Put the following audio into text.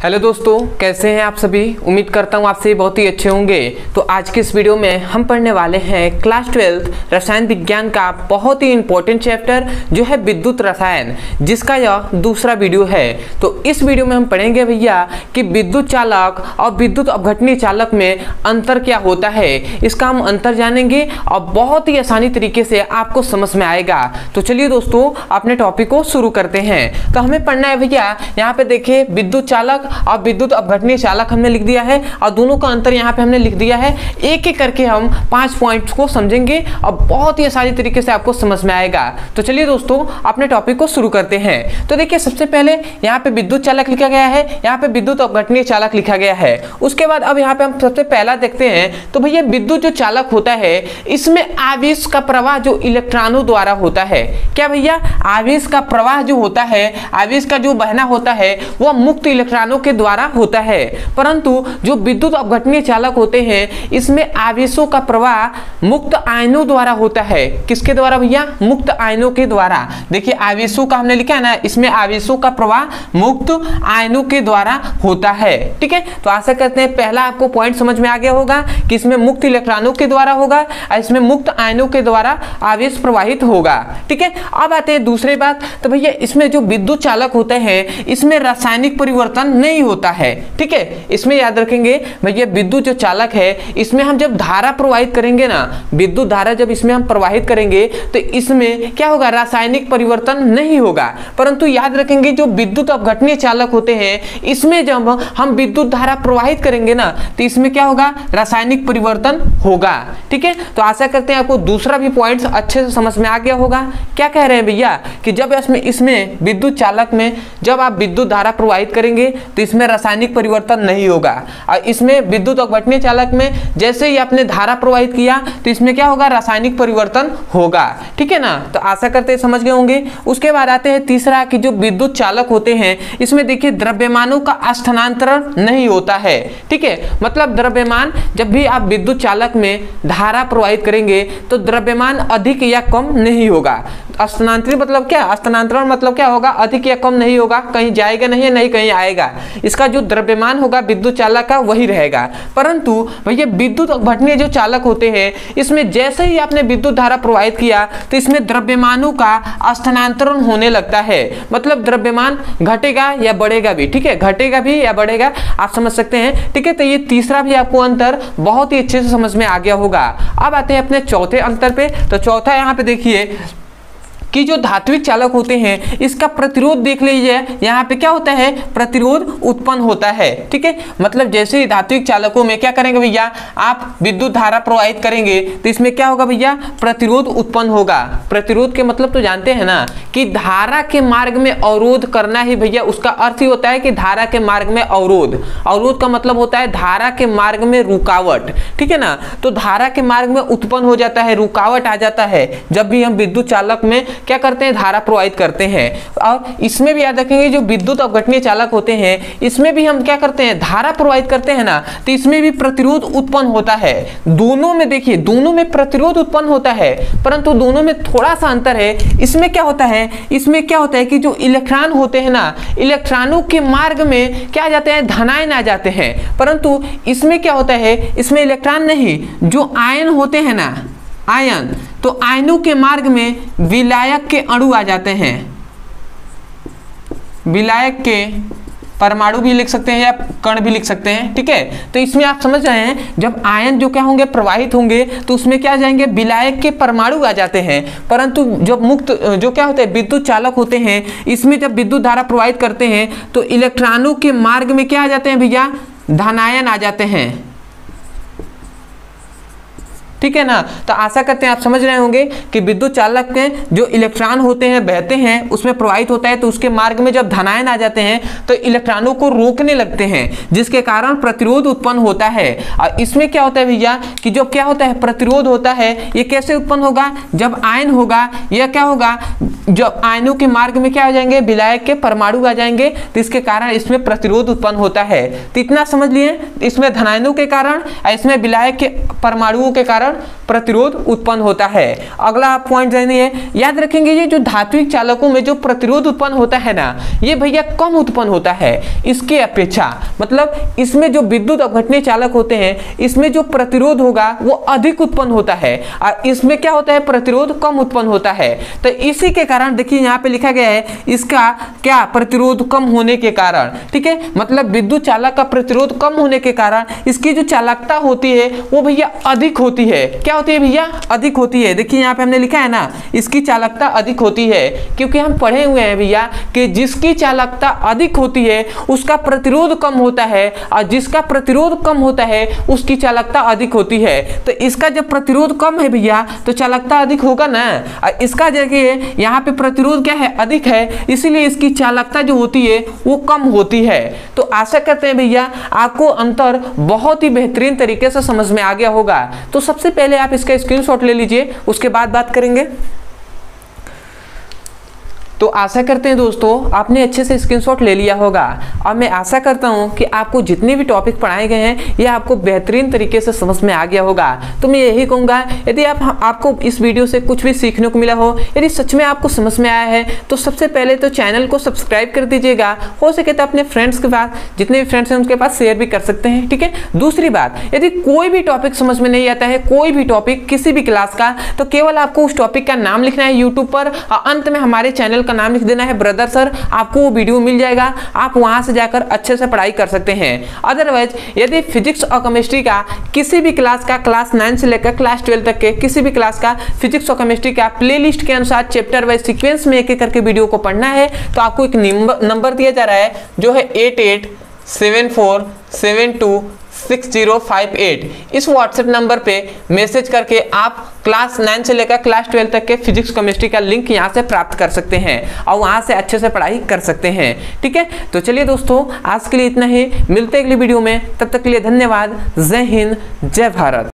Hello दोस्तों, कैसे हैं आप सभी। उम्मीद करता हूँ आप सभी बहुत ही अच्छे होंगे। तो आज के इस वीडियो में हम पढ़ने वाले हैं क्लास 12 रसायन विज्ञान का बहुत ही इंपॉर्टेंट चैप्टर जो है विद्युत रसायन, जिसका यह दूसरा वीडियो है। तो इस वीडियो में हम पढ़ेंगे भैया कि विद्युत चालक और विद्युत अपघटनीय चालक में अंतर क्या होता है। इसका हम अंतर जानेंगे और बहुत ही आसानी तरीके से आपको समझ में आएगा। तो चलिए दोस्तों अपने टॉपिक को शुरू करते हैं। तो हमें पढ़ना है भैया, यहाँ पे देखिए विद्युत चालक और विद्युत अपघटनीय चालक हमने लिख दिया है और दोनों का अंतर यहाँ पे हमने लिख दिया है। एक एक करके हम 5 पॉइंट्स को समझेंगे और बहुत ही आसानी तरीके से आपको समझ में आएगा। तो चलिए दोस्तों अपने टॉपिक को शुरू करते हैं। तो देखिए सबसे पहले यहाँ पे विद्युत चालक लिखा गया है, यहाँ पे विद्युत अपघटनीय चालक लिखा गया है। उसके बाद अब यहाँ पे हम सबसे पहला देखते हैं। तो भैया विद्युत जो चालक होता है इसमें आवेश का प्रवाह जो इलेक्ट्रॉनों द्वारा होता है। क्या भैया, आवेश का प्रवाह जो होता है, आवेश का जो बहना होता है वह मुक्त इलेक्ट्रॉनों के द्वारा होता है। परंतु जो विद्युत अपघटनीय चालक होते हैं इसमें आवेशों का प्रवाह मुक्त आयनों द्वारा होता है। किसके द्वारा भैया? मुक्त आयनों के द्वारा। देखिए आवेशों का हमने लिखा है ना, इसमें आवेशों का प्रवाह मुक्त आयनों के द्वारा होता है। ठीक है, तो आशा करते हैं पहला आपको पॉइंट समझ में आ गया होगा कि इसमें मुक्त इलेक्ट्रॉनों के द्वारा होगा और इसमें मुक्त आयनों के द्वारा आवेश प्रवाहित होगा। ठीक है, अब आते हैं दूसरी बात। तो भैया इसमें जो विद्युत चालक होते हैं इसमें रासायनिक परिवर्तन नहीं होता है। ठीक है, इसमें याद रखेंगे भैया विद्युत जो चालक है इसमें हम जब धारा प्रवाहित करेंगे ना, विद्युत धारा जब इसमें हम प्रवाहित करेंगे तो इसमें क्या होगा? रासायनिक परिवर्तन नहीं होगा। परंतु याद रखेंगे जो विद्युत अपघटनीय चालक होते हैं इसमें जब हम विद्युत धारा प्रवाहित करेंगे ना तो इसमें क्या होगा? रासायनिक परिवर्तन होगा। ठीक है, तो आशा करते हैं आपको दूसरा भी पॉइंट अच्छे से समझ में आ गया होगा। क्या कह रहे हैं भैया कि जब इसमें विद्युत चालक में जब आप विद्युत धारा प्रवाहित करेंगे तो इसमें रासायनिक परिवर्तन नहीं होगा और इसमें विद्युत अपघटनीय चालक में जैसे ही आपने धारा प्रवाहित किया तो इसमें क्या होगा? रासायनिक परिवर्तन होगा। ठीक है ना, तो आशा करते हैं समझ गए होंगे। उसके बाद आते हैं तीसरा कि जो विद्युत चालक होते हैं इसमें देखिए द्रव्यमानों का स्थानांतरण नहीं होता है। ठीक है, मतलब द्रव्यमान जब भी आप विद्युत चालक में धारा प्रवाहित करेंगे तो द्रव्यमान अधिक या कम नहीं होगा। स्थानांतरित मतलब क्या? स्थानांतरण मतलब क्या होगा? अधिक या कम नहीं होगा, कहीं जाएगा नहीं, नहीं कहीं आएगा। इसका जो द्रव्यमान होगा विद्युत चालक का वही रहेगा। परंतु भैया विद्युत अपघटनीय जो चालक होते हैं इसमें जैसे ही आपने विद्युत धारा प्रवाहित किया तो इसमें द्रव्यमानों का स्थानांतरण होने लगता है। मतलब द्रव्यमान घटेगा या बढ़ेगा भी। ठीक है, घटेगा भी या बढ़ेगा, आप समझ सकते हैं। ठीक है, तो ये तीसरा भी आपको अंतर बहुत ही अच्छे से समझ में आ गया होगा। अब आते हैं अपने चौथे अंतर पे। तो चौथा यहाँ पे देखिए कि जो धात्विक चालक होते हैं इसका प्रतिरोध देख लीजिए, यहाँ पे क्या होता है? प्रतिरोध उत्पन्न होता है। ठीक है, मतलब जैसे ही धात्विक चालकों में क्या करेंगे भैया, आप विद्युत धारा प्रवाहित करेंगे तो इसमें क्या होगा भैया? प्रतिरोध उत्पन्न होगा। प्रतिरोध के मतलब तो जानते हैं ना कि धारा के मार्ग में अवरोध करना ही भैया, उसका अर्थ ही होता है कि धारा के मार्ग में अवरोध। अवरोध का मतलब होता है धारा के मार्ग में रुकावट। ठीक है ना, तो धारा के मार्ग में उत्पन्न हो जाता है, रुकावट आ जाता है जब भी हम विद्युत चालक में क्या करते हैं? धारा प्रवाहित करते हैं। और इसमें भी याद रखेंगे जो विद्युत अपघटनीय चालक होते हैं इसमें भी हम क्या करते हैं? धारा प्रवाहित करते हैं ना, तो इसमें भी प्रतिरोध उत्पन्न होता है। दोनों में देखिए, दोनों में प्रतिरोध उत्पन्न होता है, परंतु दोनों में थोड़ा सा अंतर है। इसमें क्या होता है? इसमें क्या होता है कि जो इलेक्ट्रॉन होते हैं ना, इलेक्ट्रॉनों के मार्ग में क्या आ जाते हैं? धनायन आ जाते हैं। परंतु इसमें क्या होता है? इसमें इलेक्ट्रॉन नहीं, जो आयन होते हैं ना, आयन, तो आयनों के मार्ग में विलायक के अणु आ जाते हैं। विलायक के परमाणु भी लिख सकते हैं या कण भी लिख सकते हैं। ठीक है, तो इसमें आप समझ रहे हैं जब आयन जो क्या होंगे? प्रवाहित होंगे तो उसमें क्या आ जाएंगे? विलायक के परमाणु आ जाते हैं। परंतु जब मुक्त जो क्या होते हैं? विद्युत चालक होते हैं इसमें जब विद्युत धारा प्रवाहित करते हैं तो इलेक्ट्रॉनों के मार्ग में क्या आ जाते हैं भैया? धनायन आ जाते हैं। ठीक है ना, तो आशा करते हैं आप समझ रहे होंगे कि विद्युत चालक के जो इलेक्ट्रॉन होते हैं बहते हैं उसमें प्रवाहित होता है तो उसके मार्ग में जब धनायन आ जाते हैं तो इलेक्ट्रॉनों को रोकने लगते हैं, जिसके कारण प्रतिरोध उत्पन्न होता है। और इसमें क्या होता है भैया कि जो क्या होता है? प्रतिरोध होता है। ये कैसे उत्पन्न होगा? जब आयन होगा, यह क्या होगा? जब आयनों के मार्ग में क्या आ जाएंगे? विलायक के परमाणु आ जाएंगे, तो इसके कारण इसमें प्रतिरोध उत्पन्न होता है। तो इतना समझ लिए, इसमें धनायनों के कारण, इसमें विलायक के परमाणुओं के कारण प्रतिरोध उत्पन्न होता है। अगला आप पॉइंट जानिए, याद रखेंगे ये जो धात्विक चालकों में जो प्रतिरोध उत्पन्न होता है ना, ये भैया कम उत्पन्न होता है इसके अपेक्षा। मतलब इसमें जो विद्युत अपघटनीय चालक होते हैं इसमें जो प्रतिरोध होगा वो अधिक उत्पन्न होता है और इसमें क्या होता है, प्रतिरोध कम उत्पन्न होता है। तो इसी के कारण देखिए यहाँ पे लिखा गया है इसका क्या, प्रतिरोध कम होने के कारण। ठीक है, मतलब विद्युत चालक का प्रतिरोध कम होने के कारण इसकी जो चालकता होती है वो भैया अधिक होती है। क्या होती है भैया, अधिक होती है। देखिए यहाँ पे हमने लिखा है ना, इसकी चालकता अधिक होती है, क्योंकि हम पढ़े हुए हैं भैया कि जिसकी चालकता अधिक होती है उसका प्रतिरोध कम होता है और जिसका प्रतिरोध कम होता है उसकी चालकता अधिक होती है। तो इसका जब प्रतिरोध कम है भैया तो चालकता अधिक होगा ना, और इसका देखिए यहाँ पे प्रतिरोध क्या है, अधिक है, इसीलिए इसकी चालकता जो होती है वो कम होती है। तो आशा करते हैं भैया आपको अंतर बहुत ही बेहतरीन तरीके से समझ में आ गया होगा। तो सबसे पहले आप इसका स्क्रीनशॉट ले लीजिए, उसके बाद बात करेंगे। तो आशा करते हैं दोस्तों आपने अच्छे से स्क्रीनशॉट ले लिया होगा और मैं आशा करता हूं कि आपको जितने भी टॉपिक पढ़ाए गए हैं ये आपको बेहतरीन तरीके से समझ में आ गया होगा। तो मैं यही कहूँगा, यदि आपको इस वीडियो से कुछ भी सीखने को मिला हो, यदि सच में आपको समझ में आया है तो सबसे पहले तो चैनल को सब्सक्राइब कर दीजिएगा। हो सके तो अपने फ्रेंड्स के पास, जितने भी फ्रेंड्स हैं उनके पास शेयर भी कर सकते हैं। ठीक है, दूसरी बात, यदि कोई भी टॉपिक समझ में नहीं आता है, कोई भी टॉपिक किसी भी क्लास का, तो केवल आपको उस टॉपिक का नाम लिखना है यूट्यूब पर और अंत में हमारे चैनल का नाम लिख देना है ब्रदर सर, आपको वो वीडियो मिल जाएगा। आप वहां से जाकर अच्छे से पढ़ाई कर सकते हैं। अदरवाइज यदि फिजिक्स और केमिस्ट्री का किसी भी क्लास का, क्लास 9 से लेकर क्लास 12 तक के किसी भी क्लास का फिजिक्स और केमिस्ट्री का प्लेलिस्ट के अनुसार चैप्टर वाइज सीक्वेंस में एक एक करके वीडियो को पढ़ना है, तो आपको एक नंबर दिया जा रहा है जो है 8874726058। इस व्हाट्सएप नंबर पे मैसेज करके आप क्लास 9 से लेकर क्लास 12 तक के फिजिक्स केमिस्ट्री का लिंक यहां से प्राप्त कर सकते हैं और वहां से अच्छे से पढ़ाई कर सकते हैं। ठीक है, तो चलिए दोस्तों आज के लिए इतना ही, मिलते हैं अगली वीडियो में, तब तक के लिए धन्यवाद। जय हिंद, जय भारत।